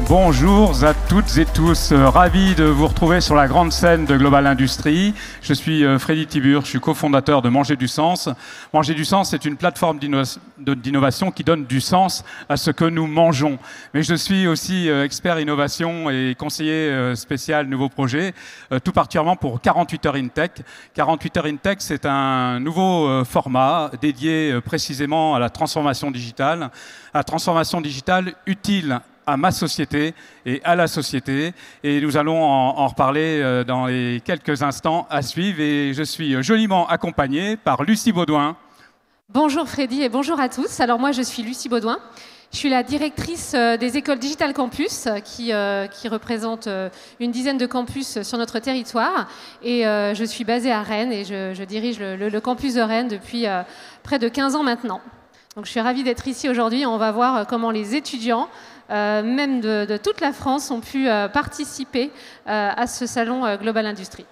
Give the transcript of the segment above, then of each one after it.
Bonjour à toutes et tous, ravi de vous retrouver sur la grande scène de Global Industries. Je suis Freddy Tibur, je suis cofondateur de Manger du Sens. Manger du Sens, c'est une plateforme d'innovation qui donne du sens à ce que nous mangeons. Mais je suis aussi expert innovation et conseiller spécial nouveaux projets, tout particulièrement pour 48 heures InTech. 48 heures InTech, c'est un nouveau format dédié précisément à la transformation digitale. La transformation digitale utile à ma société et à la société. Et nous allons en reparler dans les quelques instants à suivre. Et je suis joliment accompagné par Lucie Baudouin. Bonjour Freddy et bonjour à tous. Alors moi je suis Lucie Baudouin. Je suis la directrice des écoles Digital Campus qui représente une dizaine de campus sur notre territoire. Et je suis basée à Rennes et je dirige le campus de Rennes depuis près de 15 ans maintenant. Donc je suis ravie d'être ici aujourd'hui. On va voir comment les étudiants même de toute la France, ont pu participer à ce salon Global Industries.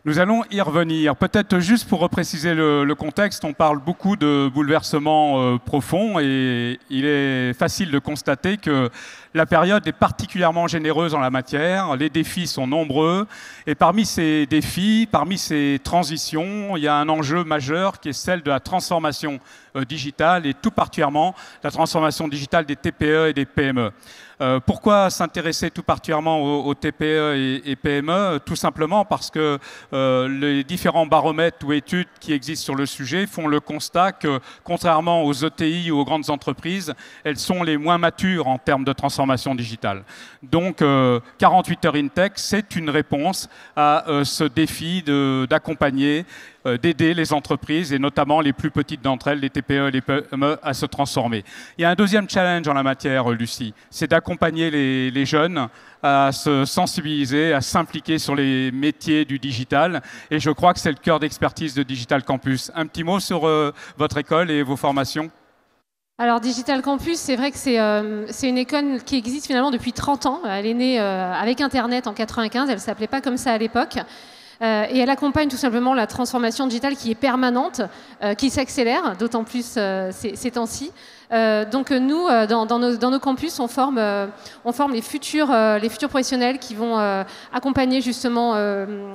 Nous allons y revenir. Peut-être juste pour repréciser le contexte, on parle beaucoup de bouleversements profonds et il est facile de constater que la période est particulièrement généreuse en la matière. Les défis sont nombreux et parmi ces défis, parmi ces transitions, il y a un enjeu majeur qui est celle de la transformation digitale et tout particulièrement la transformation digitale des TPE et des PME. Pourquoi s'intéresser tout particulièrement aux TPE et PME? Tout simplement parce que les différents baromètres ou études qui existent sur le sujet font le constat que, contrairement aux ETI ou aux grandes entreprises, elles sont les moins matures en termes de transformation digitale. Donc, 48 heures InTech, c'est une réponse à ce défi d'accompagner, d'aider les entreprises et notamment les plus petites d'entre elles, les TPE et les PME, à se transformer. Il y a un deuxième challenge en la matière, Lucie, c'est d'accompagner les jeunes à se sensibiliser, à s'impliquer sur les métiers du digital. Et je crois que c'est le cœur d'expertise de Digital Campus. Un petit mot sur votre école et vos formations? Alors Digital Campus, c'est vrai que c'est une école qui existe finalement depuis 30 ans. Elle est née avec Internet en 95, elle ne s'appelait pas comme ça à l'époque. Et elle accompagne tout simplement la transformation digitale qui est permanente, qui s'accélère, d'autant plus ces temps-ci. Donc nous, dans nos campus, on forme les futurs professionnels qui vont accompagner justement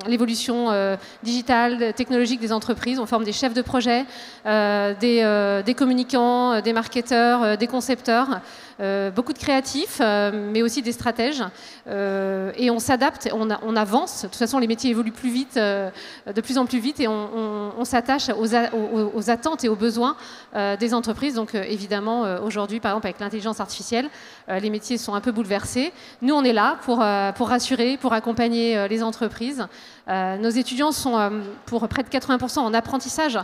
l'évolution digitale, technologique des entreprises. On forme des chefs de projet, des communicants, des marketeurs, des concepteurs, beaucoup de créatifs, mais aussi des stratèges. Et on s'adapte, on avance. De toute façon, les métiers évoluent plus vite, de plus en plus vite, et on s'attache aux attentes et aux besoins des entreprises. Donc évidemment, aujourd'hui, par exemple, avec l'intelligence artificielle, les métiers sont un peu bouleversés. Nous, on est là pour rassurer, pour accompagner les entreprises. Nos étudiants sont pour près de 80% en apprentissage.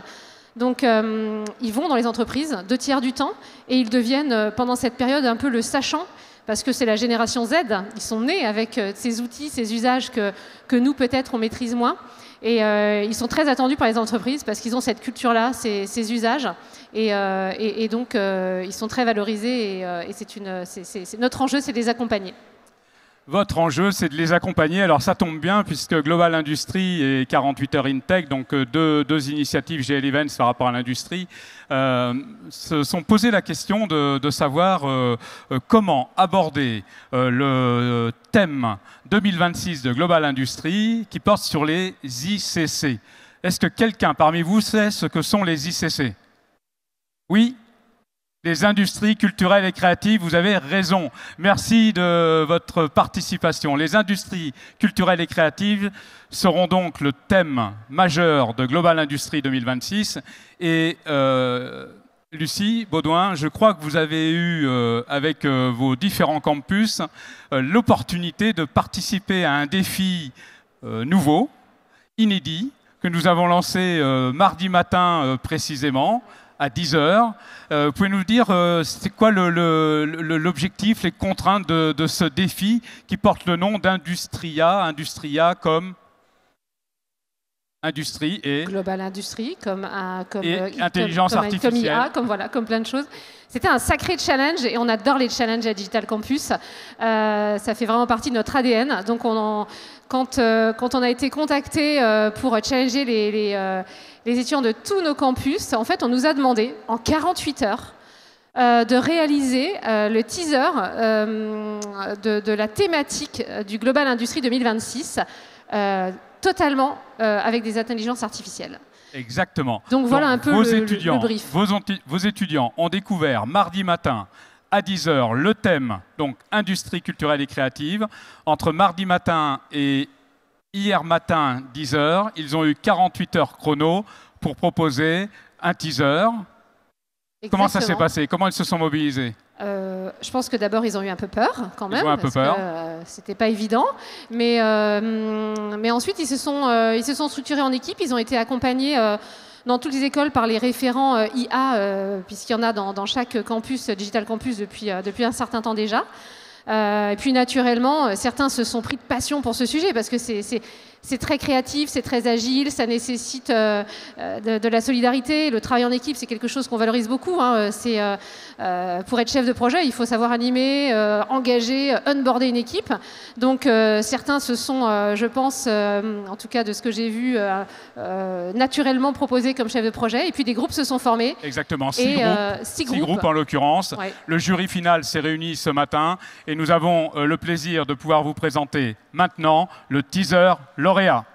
Donc, ils vont dans les entreprises 2/3 du temps et ils deviennent, pendant cette période, un peu le sachant, parce que c'est la génération Z. Ils sont nés avec ces outils, ces usages que nous, peut-être, on maîtrise moins. Et ils sont très attendus par les entreprises parce qu'ils ont cette culture-là, ces usages. Et donc, ils sont très valorisés et notre enjeu, c'est de les accompagner. Votre enjeu, c'est de les accompagner. Alors ça tombe bien puisque Global Industries et 48 heures InTech, donc deux initiatives GL Events par rapport à l'industrie, se sont posé la question de savoir comment aborder le thème 2026 de Global Industries qui porte sur les ICC. Est-ce que quelqu'un parmi vous sait ce que sont les ICC? Oui? Les industries culturelles et créatives, vous avez raison. Merci de votre participation. Les industries culturelles et créatives seront donc le thème majeur de Global Industries 2026. Et Lucie Baudouin, je crois que vous avez eu, avec vos différents campus, l'opportunité de participer à un défi nouveau, inédit, que nous avons lancé mardi matin précisément, à 10 heures. Vous pouvez nous dire c'est quoi l'objectif, les contraintes de ce défi qui porte le nom d'Industria, Industria comme industrie et Global Industries, comme intelligence artificielle, comme IA, comme plein de choses. C'était un sacré challenge et on adore les challenges à Digital Campus. Ça fait vraiment partie de notre ADN. Donc quand on a été contacté pour challenger les étudiants de tous nos campus, en fait, on nous a demandé en 48 heures de réaliser le teaser de la thématique du Global Industry 2026, totalement avec des intelligences artificielles. Exactement. Donc voilà un peu le brief. Vos étudiants ont découvert mardi matin à 10 h le thème, donc industrie culturelle et créative. Entre mardi matin et hier matin, 10 h, ils ont eu 48 heures chrono pour proposer un teaser. Exactement. Comment ça s'est passé? Comment ils se sont mobilisés? Je pense que d'abord, ils ont eu un peu peur, quand même. Ils ont un peu peur. C'était pas évident. Mais ensuite, ils se sont structurés en équipe. Ils ont été accompagnés dans toutes les écoles par les référents IA, puisqu'il y en a dans chaque campus, Digital Campus, depuis un certain temps déjà. Et puis, naturellement, certains se sont pris de passion pour ce sujet, parce que c'est très créatif, c'est très agile, ça nécessite de la solidarité. Le travail en équipe, c'est quelque chose qu'on valorise beaucoup. Hein. Pour être chef de projet, il faut savoir animer, engager, onboarder une équipe. Donc certains se sont, je pense, en tout cas de ce que j'ai vu, naturellement proposés comme chef de projet. Et puis des groupes se sont formés. Exactement, six groupes en l'occurrence. Ouais. Le jury final s'est réuni ce matin et nous avons le plaisir de pouvoir vous présenter maintenant le teaser lauréat.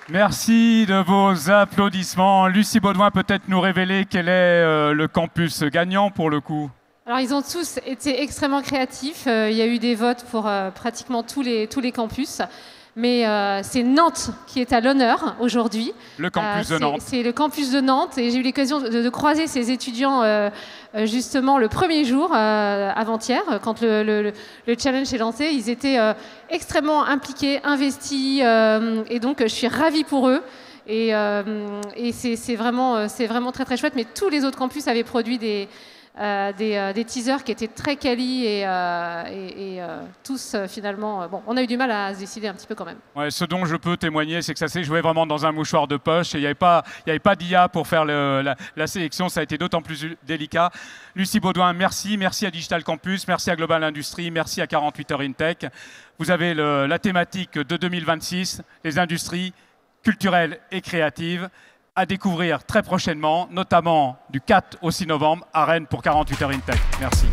Merci de vos applaudissements. Lucie Baudouin, peut-être nous révéler quel est le campus gagnant pour le coup? Alors, ils ont tous été extrêmement créatifs. Il y a eu des votes pour pratiquement tous les campus. Mais c'est Nantes qui est à l'honneur aujourd'hui. Le campus de Nantes. C'est le campus de Nantes. Et j'ai eu l'occasion de croiser ces étudiants justement le premier jour, avant-hier, quand le challenge est lancé. Ils étaient extrêmement impliqués, investis. Et donc, je suis ravie pour eux. Et c'est vraiment très, très chouette. Mais tous les autres campus avaient produit des teasers qui étaient très quali et tous finalement, bon, on a eu du mal à se décider un petit peu quand même. Ouais, ce dont je peux témoigner, c'est que ça s'est joué vraiment dans un mouchoir de poche et il n'y avait pas d'IA pour faire la sélection, ça a été d'autant plus délicat. Lucie Baudouin, merci à Digital Campus, merci à Global Industry, merci à 48 Heures InTech. Vous avez la thématique de 2026, les industries culturelles et créatives, à découvrir très prochainement, notamment du 4 au 6 novembre à Rennes pour 48 Heures InTech. Merci.